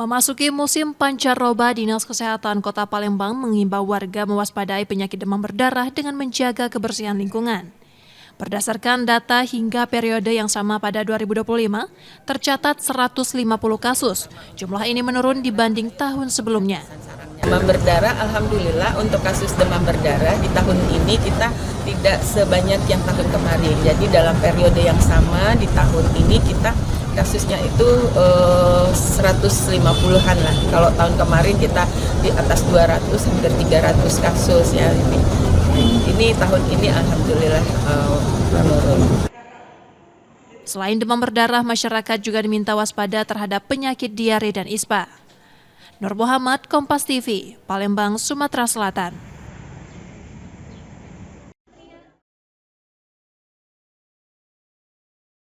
Memasuki musim pancaroba, Dinas Kesehatan Kota Palembang mengimbau warga mewaspadai penyakit demam berdarah dengan menjaga kebersihan lingkungan. Berdasarkan data hingga periode yang sama pada 2025, tercatat 150 kasus. Jumlah ini menurun dibanding tahun sebelumnya. Demam berdarah, alhamdulillah untuk kasus demam berdarah di tahun ini kita tidak sebanyak yang tahun kemarin. Jadi dalam periode yang sama di tahun ini kita kasusnya itu 150-an lah. Kalau tahun kemarin kita di atas 200, hampir 300 kasus ya. Ini tahun ini alhamdulillah menurun. Selain demam berdarah, masyarakat juga diminta waspada terhadap penyakit diare dan ispa. Nur Muhammad, Kompas TV, Palembang, Sumatera Selatan.